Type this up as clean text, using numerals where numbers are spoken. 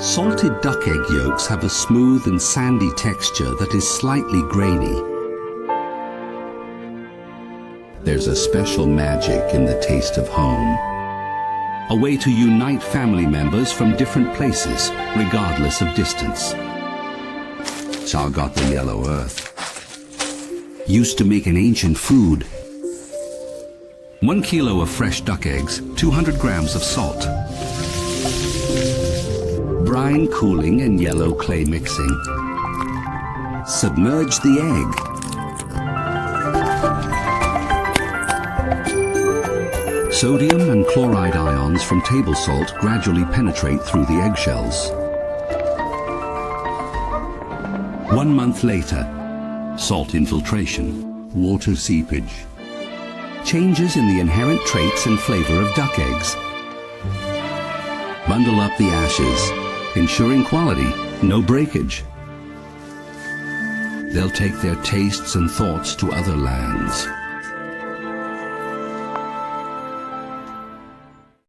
Salted duck egg yolks have a smooth and sandy texture that is slightly grainy. There's a special magic in the taste of home. A way to unite family members from different places, regardless of distance. Char got the yellow earth. Used to make an ancient food. 1 kilo of fresh duck eggs, 200 grams of salt. Brine cooling and yellow clay mixing. Submerge the egg. Sodium and chloride ions from table salt gradually penetrate through the eggshells. 1 month later, salt infiltration, water seepage. Changes in the inherent traits and flavor of duck eggs. Bundle up the ashes, ensuring quality, no breakage. They'll take their tastes and thoughts to other lands.